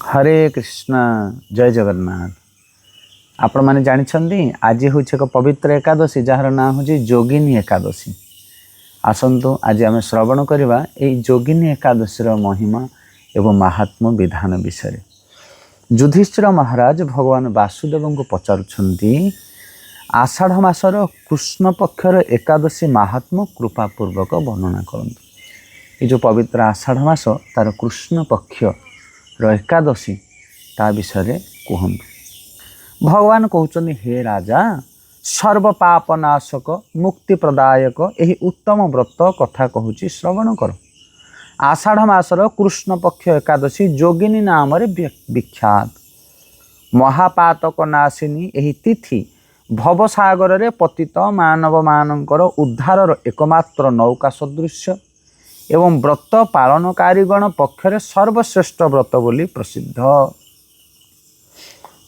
हरे कृष्ण जय जगन्नाथ। आपण मैंने जानते आज हूँ एक पवित्र एकादशी जार ना हूँ जोगिनी एकादशी। आसतु आज आम श्रवण करवा यही जोगिनी एकादशीर महिमा एवं महात्म विधान विषय। युधिष्ठिर महाराज भगवान वासुदेव को पचारुछंती आषाढ़ मासर कृष्ण पक्षर एकादशी महात्म कृपापूर्वक वर्णना करंतु। ये जो पवित्र आषाढ़ मास तार कृष्ण पक्ष एकादशी ता विषय कहतु। भगवान कहते हे राजा सर्व पापनाशक मुक्ति प्रदायक यही उत्तम व्रत कथा कहूँ श्रवण कर। आषाढ़ मासर कृष्ण पक्ष एकादशी जोगिनी नाम विख्यात महापातक नाशिनी यही तिथि भवसागर रे पतित मानव मानकर उद्धार एकमात्र नौका सदृश एवं व्रत पालनकारीगण पक्षरे सर्वश्रेष्ठ व्रत बोली प्रसिद्ध।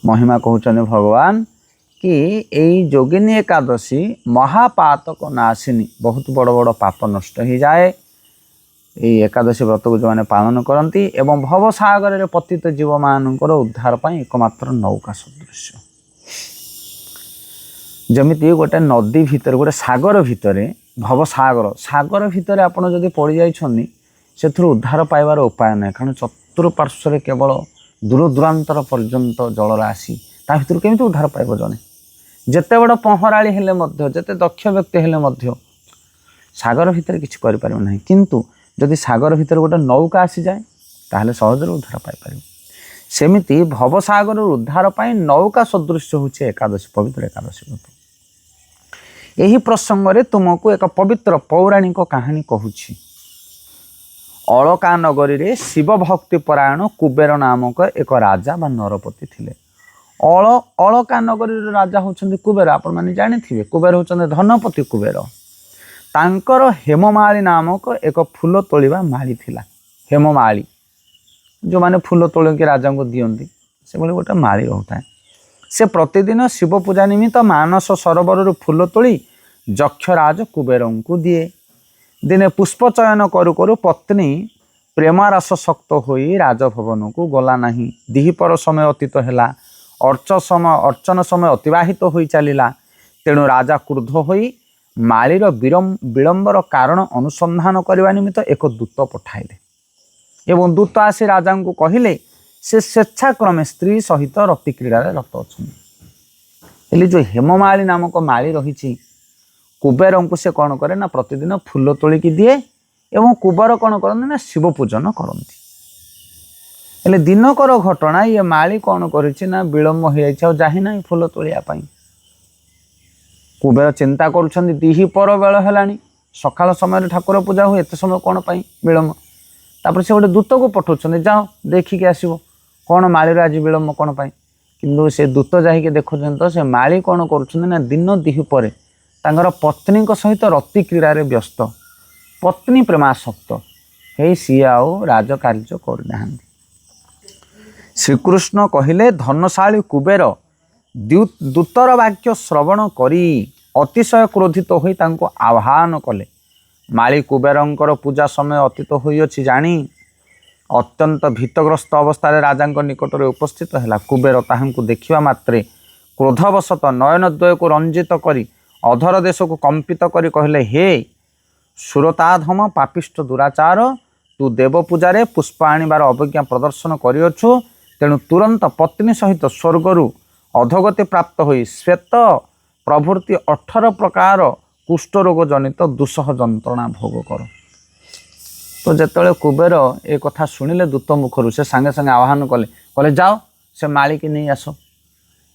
महिमा कहते भगवान कि यही जोगिनी एकादशी महापातक नाशिनी बहुत बड़ बड़ पाप नष्ट हो जाए। यही एकादशी व्रत को जो मैंने पालन करती एवं भवसागर रे पतित जीव मानकर उद्धार पाई एकमात्र नौका सदृश। जमिति गोटे नदी भितर गोटे सागर भितर भवसागर सागर भितर आपड़ जदि पड़ जाइए उद्धार पाइबार उपाय ना, कारण चतुर्पार्श्व केवल दूर दूरांतर पर्यंत जलराशि ता भर केमी उद्धार पाइब जड़े जिते बड़ पहराड़ी हेले जिते दक्ष व्यक्ति हेले सागर भितर किसी करें किंतु जदि सागर भितर गोटे नौका आसी जाए ताहले सहजरे उद्धार पाइपर। सेमिति भवसागर उद्धार पाई नौका सदृश होचे एकादशी पवित्र एकादशी व्रत। यही प्रसंग में तुमको एक पवित्र पौराणिक कहानी कहूँ। अलका नगरी रे शिव भक्ति परायण कुबेर नामक एक राजा बा नरपति थिले। अलका नगरी राजा होचंदी कुबेर। आपण माने जानिथिबे कुबेर होचंदी धनपति कुबेर। तांकर हेममाली नामक एक फूल तोलिबा माली थिला। हेममाली जो माने फूल तोल के राजा को दियंती से बोले गोटे माली होता है। से प्रतिदिन शिव पूजा निमित्त मानस सरोवर फूल तोली जक्षराज कुबेर को दिए। दिने पुष्प चयन करू करू पत्नी प्रेमारस शक्त होई राजभवन को गला नहीं। दिहिपर समय अतीत हैला, अर्चन समय अतिवाहित होई चलिला। तेणु राजा क्रुद्ध होई मालीर विलंबर कारण अनुसंधान करने निमित्त एक दूत पठाइले एवं दूत आसी राजा को कहले से स्वेच्छाक्रमे स्त्री सहित रति क्रीड़ा रत अच्छा। जो हेममाली नामक माली रही कुबेर को से कौन करे ना प्रतिदिन फूल तोलिकी दिए एवं कुबेर कौन करते ना शिव पूजन करती। हेले दिनकर घटना ये माली कौन करा विलंब हो जाए फूल तोलिया कुबेर चिंता करुछंदी दिहिपर बेल है सकाल समय ठाकुर पूजा हुए एत समय कौन पाई विलंब। तापर से गोटे दूत को पठाउछंदी जाओ देखिके आसो कौन मालीर आज विलंब कौन पाई। किंतु से दूत जाइके देखुछन तो से माली कौन करुछंदी ना दिन दिहिपर तांगर पत्नी सहित रति क्रीड़ा व्यस्त। पत्नी प्रेमासक्त हे सी आउ राजकार्य करना। श्रीकृष्ण कहले धनशाली कुबेर दूतर वाक्य श्रवण करी अतिशय क्रोधित होई तांको आह्वान कले। माली कुबेरंकर पूजा समय अतीत होइछि जानी अत्यंत भीतग्रस्त अवस्था राजा निकट में उपस्थित है। कुबेर ताहांकु देखिबा मात्रे क्रोधवशत नयनद्वय को रंजित करी अधर देश को कंपित करी कहले हे सुरताधम पापिष्ट दुराचार तू देव पूजारे पुष्प आनिबार अवज्ञा प्रदर्शन करिअछु। तेणु तुरंत पत्नी सहित स्वर्गरु अधोगति प्राप्त होई श्वेत प्रभृति 18 प्रकार कुष्ठ रोग जनित दुसह जंत्रणा भोग कर। तो जेतले कुबेर ए कथा शुणिले दूत मुखर से सांगे सांगे आह्वान कले कहले जाओ से माली की नहीं आस।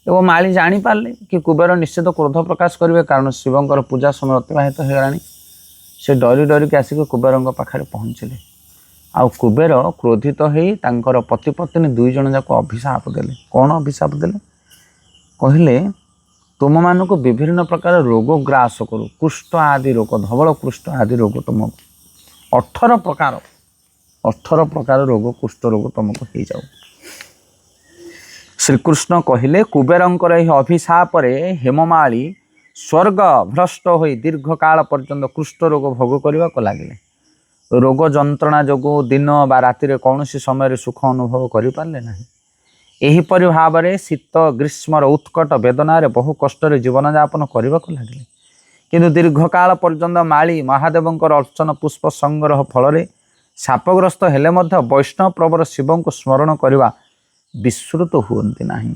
एवं माली जानी पारले कि कुबेर निश्चित क्रोध प्रकाश करेंगे कारण शिवंकर पूजा समय अतिवाहित हो गलानी। से डरी डरी के आसिक कुबेर पाखे पहुँचले। आ कुबेर क्रोधित होई तांकर पति पत्नी दुई जन जाक अभिशाप देले। कौन अभिशाप देले कहले तुम मान को विभिन्न प्रकार रोग ग्रास करू कुष्ठ आदि रोग धवल कुष्ठ आदि रोग तुमको 18 प्रकार रोग कुष्ठ रोग तुमको हो जाऊ। श्रीकृष्ण कहले कुबेरंकर यह अभिशाप हेममाली स्वर्ग भ्रष्ट हो दीर्घ काल पर्यंत कुष्ठ रोग भोग करने को लगे। रोग जंत्रणा जो दिन बा राति कौन समय सुख अनुभव कर पारे ना। एहीपरि भाव शीत ग्रीष्मर उत्कट बेदनार बहु कष्ट जीवन यापन करने लगे किंतु दीर्घ काल पर्यंत माली महादेवंकर अर्चन पुष्प संग्रह फल शापग्रस्त हेले मध्य वैष्णव प्रवर शिव को स्मरण करने विस्मृत हुअन्ति नाही।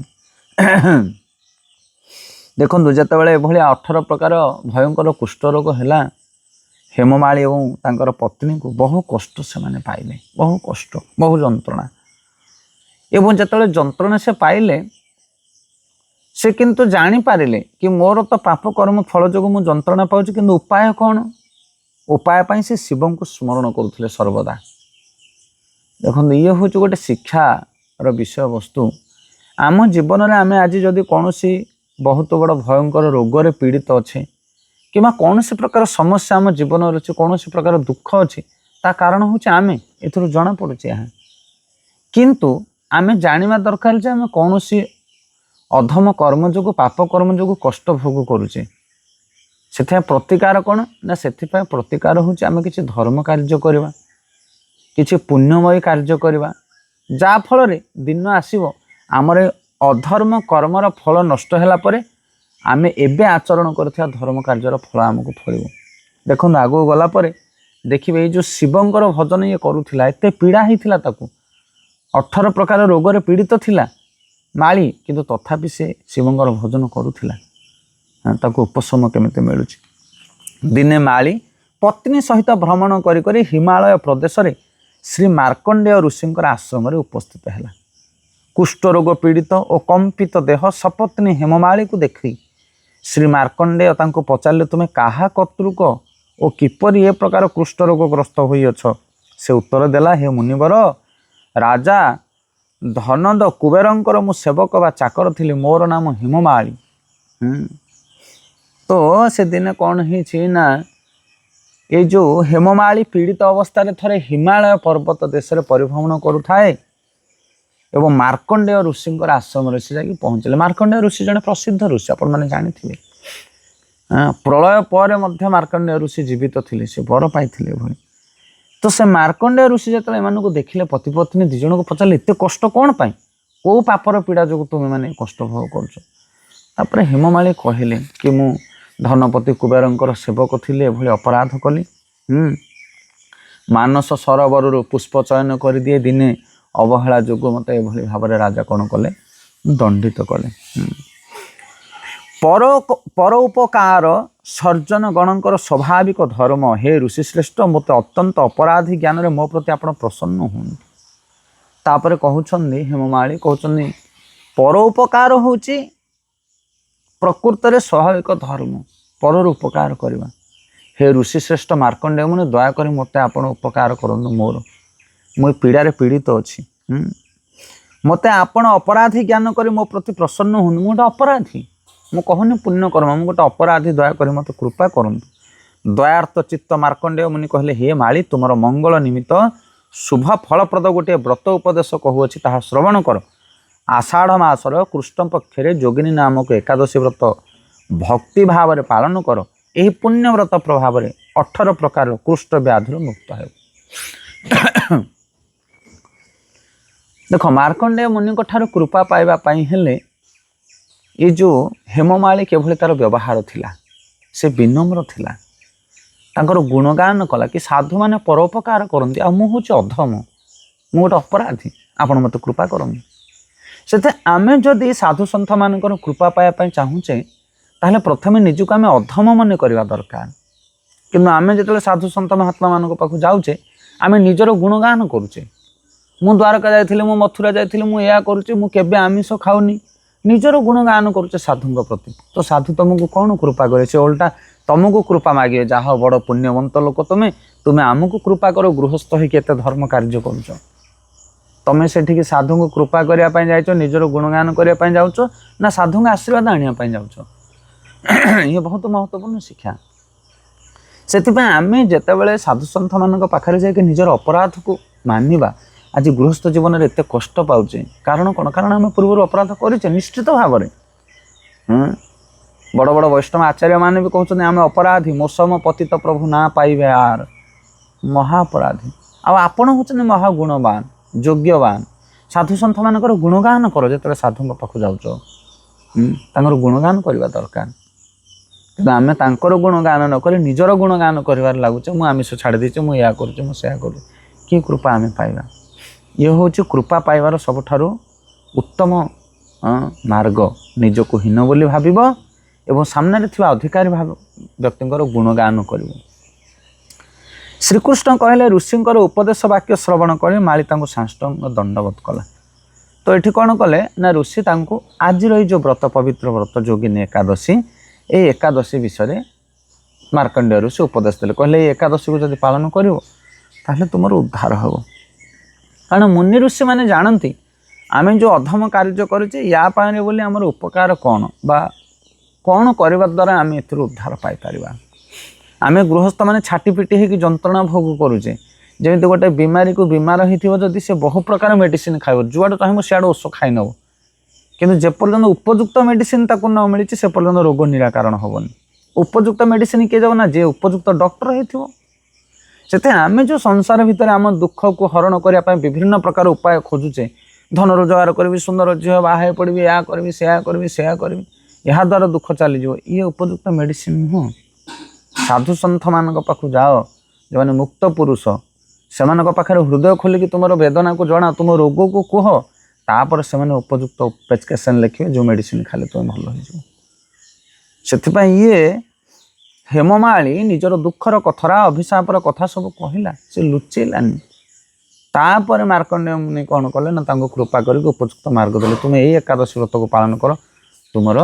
देखो जितेबाला एभली 18 प्रकार भयंकर कुष्ठ रोग है हेममाली और तांकर पत्नी को बहु कष्ट से माने पाइले, बहु कष्ट बहु जंत्रणा एवं जितेबाला जंत्रणा से पाइले से किंतु जानी पारिले कि मोर तो पाप कर्म फल जो मु जंत्रणा पाउछि किंतु उपाय कौन, उपाय पाई से शिव को स्मरण करुले सर्वदा। देखो ये हूँ गोटे शिक्षार विषय वस्तु आम जीवन में आम आज जदि कौन बहुत बड़ भयंकर रोग पीड़ित अच्छे कि कौन प्रकार समस्या आम जीवन अच्छे कौन प्रकार दुख अच्छे ता कारण हूँ आम एथुर जना पड़ुचे यहाँ किंतु आम जाना दरकार जे आम कौन अधम कर्म जो पाप कर्म जो कष्ट भोग करुचे से प्रतिकार कौन ना से प्रतिकार हूँ आम किसी धर्म कार्य करवा किसी पुण्यमयी कार्य करवा जा फल दिन आसव आमर अधर्म कर्मर फल नष्ट होला परे आमे एबे आचरण करथिया धर्म कार्यर फल आमको फल। देखो आगो गला परे देखिए ये जो शिवंकर भजन ये करुथिला एते पीड़ा होता ताकू 18 प्रकार रोग पीड़ित थिला माली किंतु तथापि से शिवंकर भजन करुथिला ताकू उपशम केमिते मिलुची। दिने माली पत्नी सहित भ्रमण करी करी हिमालय प्रदेश रे श्री मार्कंडेय ऋषिंकर आश्रम रे उपस्थित हैला। कुष्ठ रोग पीड़ित और कंपित देह सपत्नी हेममाली को देखी श्री मार्कंडेय तांको पचारे तुम्हें काहा कतृक और किपर ये प्रकार कुष्ठ रोग ग्रस्त होइछ से उत्तर देला हे मुनिवर राजा धनद कुबेरंकर मु सेवक बा चाकर थिली मोर नाम हेममाली। तो से दिन कौन ही ना ये जो हेममाली पीड़ित अवस्था थे हिमालय पर्वत देश में परिभ्रमण करुए एवं मार्कंडेय ऋषिंकर आश्रम ऋषि जाकि पहुँचले। मार्कंडेय ऋषि जड़े प्रसिद्ध ऋषि आपण मैंने जानी प्रलय पर मार्कंडेय ऋषि जीवित थे से वर पाई तो से मार्कंडेय ऋषि जो एम देखिले पति पत्नी दिज को पचारे एत कष्ट कौन पाई कौ पापर पीड़ा जो तुम्हें मैंने कष्ट भोग कर हेममाली कहले कि मु धनपति कुबेरंकर सेवक थिले एभली अपराध कली मानस सरोवर पुष्प चयन कर दिए दिने अवहेला जो मत एभली भाव राजा कौन कले दंडित कले। परोपकार सर्जन गणकर स्वाभाविक धर्म हे ऋषिश्रेष्ठ मत अत्यंत अपराधी ज्ञान रे मो प्रति आपण प्रसन्न हूँ। तापर कहउछन्नी हेममाली कहउछन्नी परोपकार होची प्रकृत रे स्वाभाविक धर्म परर उपकार करवा। हे ऋषिश्रेष्ठ मार्कंडेय मुनि दयाकोरी मते आपण उपकार करनु मोर मु पीड़ारे पीड़ित अच्छी मते आपण अपराधी ज्ञान करी मो प्रति प्रसन्न हूँ। मु गोटे अपराधी मु कहनी पुण्य कर्म मु गोटे अपराधी दयाकोरी मते कृपा करंतु। दयार्थ चित्त मार्कंडेय मुनि कहले हे माली तुमर मंगल निमित्त शुभ फलप्रद गोटे व्रत उपदेश कहूअछि ताहा श्रवण कर। आषाढ़ मासर कृष्ण पक्षरे जोगिनी नामक एकादशी व्रत भक्ति भाव में पालन कर यही पुण्य व्रत प्रभाव में 18 प्रकार कुष्ठ व्याधि मुक्त हो। देख मार्कंडेय मुनि ठार कृपा पाइबापी हेले ये जो हेममाली केभली तार व्यवहार थिला से विनम्र थिला तांकर गुणगान कला कि साधु माने परोपकार करती आ मु हूँ अधम मु गोटे अपराधी आपण मत कृपा करनी से आमे जदि साधु सन्थ मानकर कृपा पाइबा चाहूचे ताहले प्रथमे निजको आमे अधम मन करवा दरकार किंतु आमे जतले साधु सन्थ महात्मा मान पाखु जाऊचे आमे निजर गुणगान करुचे मु द्वारका जाइथिले मु मथुरा जाइथिले मु या करुचे मु केबे आमिष खाऊनी निजर गुणगान करुचे साधुଙ୍କ प्रति तो साधु तुमको कौन कृपा करे से उल्टा तुमको कृपा मागे जहा बड़ पुण्यवंत लोक तुम्हें तुम्हें आमको कृपा करो गृहस्थ हो केते धर्म कार्य करुच तमें से साधु को कृपा करने जाइछ निजर गुणगान करने जाऊच ना साधु का आशीर्वाद आने जाऊच ये बहुत महत्वपूर्ण शिक्षा से आम जिते साधु सन्थ मान पाखे जाके निजर अपराध को मानिबा आज गृहस्थ जीवन में एत कष्ट पाचे कारण कौन कारण आम पूर्व अपराध करे निश्चित भाव में बड़ बड़ वैष्णव आचार्य मैंने भी कहते आम अपराधी मोसम पतित प्रभु ना पाइबे यार महाअपराधी आपण हूँ महागुणवान योग्यवान साधु सन्थ मानकर गुणगान कर जो साधु पाखु जाऊच तांकर गुणगान करवा दरकार कि आम तांकर गुणगान नक निजर गुणगान कर लगुचे मुझे आमिष छाड़ी देचे मुझे या कर कि कृपा आम पाइबा ये हूँ कृपा पाइबार सबुठारु उत्तम मार्ग निजको हीन बोली भाविब एवं सामने थिबा अधिकारी व्यक्तिंकर गुणगान कर श्रीकृष्ण कहले ऋषिंकर उपदेश वाक्य श्रवण कर माली तांको साष्टांग दंडवत कला तो ये कौन कले ना ऋषि तांको आज जो व्रत पवित्र व्रत जोगिनी एकादशी ये एकादशी विषय मार्कंडेय ऋषि उपदेश देले कहले एकादशी को जब पालन करिवो ताहले तुमर उद्धार हो कारण मुनि ऋषि माने जानती आमे जो अधम कार्य करुचे या पाने बोली आमर उपकार कौन बा कौन करने द्वारा आम एथुर उद्धार पाई परिबा आमे गृहस्थ माने छाटी पिटी होगी जंत्रणा भोग करुचे जमी गोटे बीमारी को बीमार होती से बहु प्रकार मेडिसिन खाइब जुआड़ चाहिए सियाड़ ओष खाई नब कि जेपर्यंत उपयुक्त मेडिसिन ताकू न मिली से पर्यंत रोग निराकरण हेनी उपयुक्त मेडिसिन किए जाना जे उपयुक्त डॉक्टर होते आमे जो संसार भितर आम दुख को हरण करने विभिन्न प्रकार उपाय खोजुचे धन रोजगार करी सुंदर झील बाहा पड़ी या करी से करी या द्वारा दुख चली ये उपयुक्त मेडिसिन नुह साधु सन्थ मान पाखु जाओ जो मैंने मुक्त पुरुष से पाखे हृदय खोलिकी तुम वेदना को जना तुम रोग को कह तापर से उपयुक्त प्रेस्क्रिप्शन लिखे जो मेडिसिन खाले तुम भल हो ये हेममाली निजर दुखर कथरा अभिशापर कथा सब कहला से लुचेलानी तापर मार्कंडेय मुनि कौन कले ना कृपा करके उपयुक्त मार्ग देले तुम यही एकादशी व्रत को पालन कर तुमर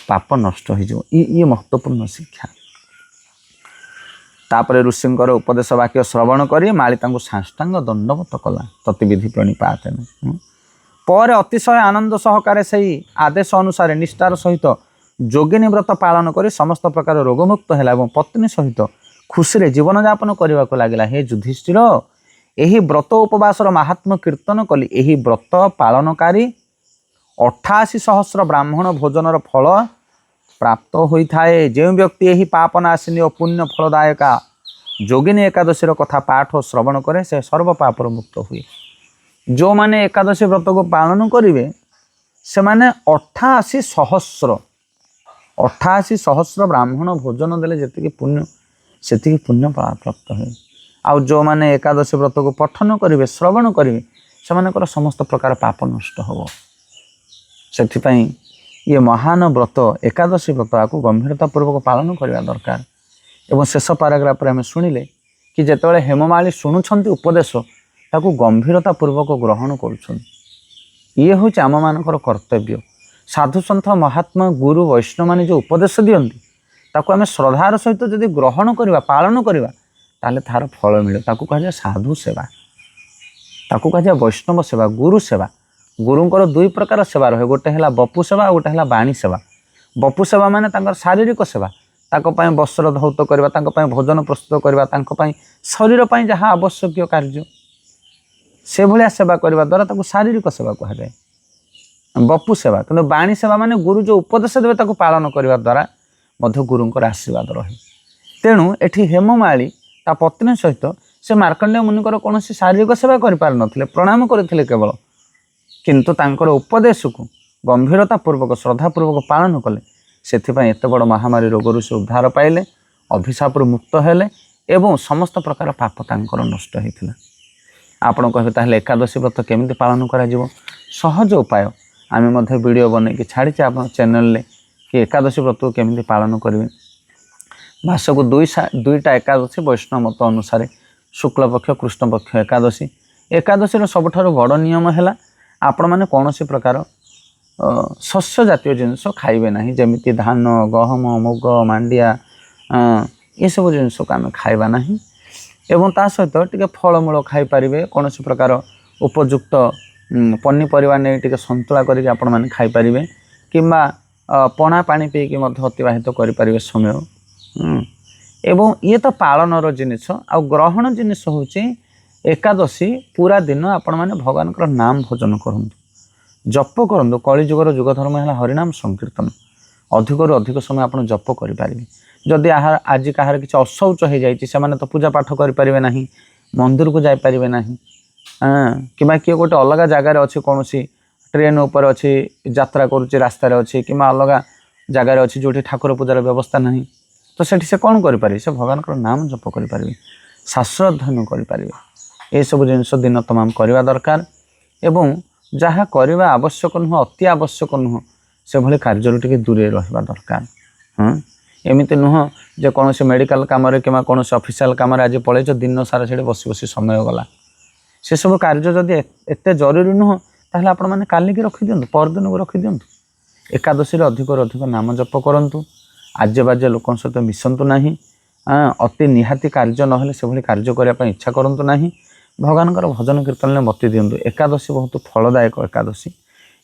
पाप नष्ट हो ये महत्वपूर्ण शिक्षा तापर ऋषिंकर उपदेश वाक्य श्रवण कर माली तांको साष्टांग दंडवत कला ततिविधि प्रणिपातेन पर अतिशय आनंद सहकारे सही आदेश अनुसार निष्ठार सहित जोगिनी व्रत पालन कर समस्त प्रकार रोगमुक्त है पत्नी सहित खुशी जीवन यापन करने को लगे हे युधिष्ठिर यही व्रत उपवासर महात्म्य कीर्तन कली यही व्रत पालनकारी 88 सहस्र ब्राह्मण भोजनर फल प्राप्त होता है जो व्यक्ति यही पापनाशिनी और पुण्य फलदायका जोगिनी एकादशी कथा पाठ और श्रवण करे से सर्व पापर मुक्त हुए जो माने एकादशी व्रत को पालन करेंगे से माने 88 सहस्र ब्राह्मण भोजन देले जेतिकी पुण्य सेतिकी पुण्य प्राप्त हुए आउ जो माने एकादशी व्रत को पठन करेंगे श्रवण करेंगे से समस्त प्रकार पाप नष्ट हो से ये महान व्रत एकादशी व्रत को गंभीरतापूर्वक पालन करने दरकार एवं शेष पाराग्राफ आम शुणिले कि जितेबाला हेममाली शुणुंट उपदेश ताकू गंभीरतापूर्वक ग्रहण कर ये हूँ आम मानकर कर्तव्य साधु सन्थ महात्मा गुरु वैष्णव माने जो उपदेश दियंती ताकू आम श्रद्धार सहित जदि ग्रहण करवा पालन करवा ताले तार फल मिले ताकू कह साधु सेवा ताकू कह वैष्णव सेवा गुरु सेवा गुरुंकर दुई प्रकार सेवा रहे गोटे है बपु सेवा गोटे है बाणी सेवा बपु सेवा माने तांकर शारीरिक सेवा तांको वस्त्र धौत करवा तांको भोजन प्रस्तुत करवा शरीर जहाँ आवश्यक कार्य से भाया सेवा करने द्वारा ताको शारीरिक सेवा कहुए बपु सेवा कि बाणी सेवा माने गुरु जो उपदेश देवे ताको पालन करने द्वारा मध्य गुरुंकर आशीर्वाद रहे तेणु एठी हेममाली ता पत्नी सहित से मार्कंडेय मुनिकर कौन शारीरिक सेवा कर पार नथिले प्रणाम करथिले केवल किंतु तांकर उपदेश को गंभीरतापूर्वक श्रद्धापूर्वक पालन कले से एत बड़ महामारी रोगरू से उद्धार पाइले अभिशाप मुक्त हेले एवं समस्त प्रकार पाप तांकर नष्ट होता आपण कहे ताहले एकादशी व्रत केमिति पालन करा जिवो सहज उपाय आम वीडियो बनई छाड़ीचे आप चैनल कि एकादशी व्रत को केमिति पालन करेंगे मासक दुईटा एकादशी वैष्णव मत अनुसार शुक्लपक्ष कृष्णपक्ष एकादशी एकादशी सबुठारु बड़ नियम है आपण मैंने कौन प्रकार शस्य जातीय जिनस खाइबे ना जमी धान गहम मुग मांडिया ये सब जिनस को आम खाइबा ना एवं ता सहित टिके फलमूल खाई पारिबे कौन प्रकार उपयुक्त पनीपरिया नहीं टिके संतुला करके आपण मैंने खाई पारिबे किंबा पणा पानी पीकी अतिबाहित करें समय एवं ये तो पालनर जिनिस आ ग्रहण जिनिस हूँ एकादशी पूरा दिन आपण मैंने भगवान नाम भोजन करूँ जप करूँ कलिजुगर जुग धर्म है हरिनाम संकीर्तन अधिकरू अधिक समय आप जप करें जदि आज कहार किसी अशौच हो जाए तो पूजा पाठ करें ना मंदिर को जापारे ना କିମ୍ବା କିଏ ଗୋଟେ ଅଲଗା ଜାଗାରେ ଅଛି, କୌଣସି ଟ୍ରେନ୍ ଉପରେ ଅଛି, ଯାତ୍ରା କରୁଛି, ରାସ୍ତାରେ ଅଛି, କିମ୍ବା ଅଲଗା ଜାଗାରେ ଅଛି ଯେଉଁଠି ଠାକୁର ପୂଜାର ବ୍ୟବସ୍ଥା ନାହିଁ, ତ ସେଠି ସେ କ'ଣ କରିପାରିବେ? ସେ ଭଗବାନଙ୍କର ନାମ ଜପ କରିପାରିବେ, ଶାସ୍ତ୍ର ଅଧ୍ୟୟନ କରିପାରିବେ। ଏସବୁ ଜିନିଷ ଦିନ ତମାମ କରିବା ଦରକାର ଏବଂ ଯାହା କରିବା ଆବଶ୍ୟକ ନୁହଁ, ଅତି ଆବଶ୍ୟକ ନୁହଁ, ସେଭଳି କାର୍ଯ୍ୟରୁ ଟିକେ ଦୂରେଇ ରହିବା ଦରକାର। ଏମିତି ନୁହଁ ଯେ କୌଣସି ମେଡ଼ିକାଲ କାମରେ କିମ୍ବା କୌଣସି ଅଫିସିଆଲ କାମରେ ଆଜି ପଳେଇଛ, ଦିନ ସାରା ସେଠି ବସି ବସି ସମୟ ଗଲା। ସେସବୁ କାର୍ଯ୍ୟ ଯଦି ଏତେ ଜରୁରୀ ନୁହଁ, ତାହେଲେ ଆପଣମାନେ କାଲିକି ରଖିଦିଅନ୍ତୁ, ପରଦିନକୁ ରଖିଦିଅନ୍ତୁ। ଏକାଦଶୀରେ ଅଧିକରୁ ଅଧିକ ନାମ ଜପ କରନ୍ତୁ, ଆଜ୍ୟ ବାଜ୍ୟ ଲୋକଙ୍କ ସହିତ ମିଶନ୍ତୁ ନାହିଁ, ଅତି ନିହାତି କାର୍ଯ୍ୟ ନହେଲେ ସେଭଳି କାର୍ଯ୍ୟ କରିବା ପାଇଁ ଇଚ୍ଛା କରନ୍ତୁ ନାହିଁ। ଭଗବାନଙ୍କର ଭଜନ କୀର୍ତ୍ତନରେ ମତି ଦିଅନ୍ତୁ। ଏକାଦଶୀ ବହୁତ ଫଳଦାୟକ ଏକାଦଶୀ।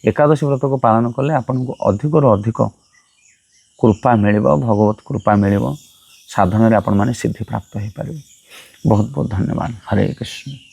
ଏକାଦଶୀ ବ୍ରତକୁ ପାଳନ କଲେ ଆପଣଙ୍କୁ ଅଧିକରୁ ଅଧିକ କୃପା ମିଳିବ, ଭଗବତ କୃପା ମିଳିବ, ସାଧନରେ ଆପଣମାନେ ସିଦ୍ଧି ପ୍ରାପ୍ତ ହୋଇପାରିବେ। ବହୁତ ବହୁତ ଧନ୍ୟବାଦ। ହରେ କୃଷ୍ଣ।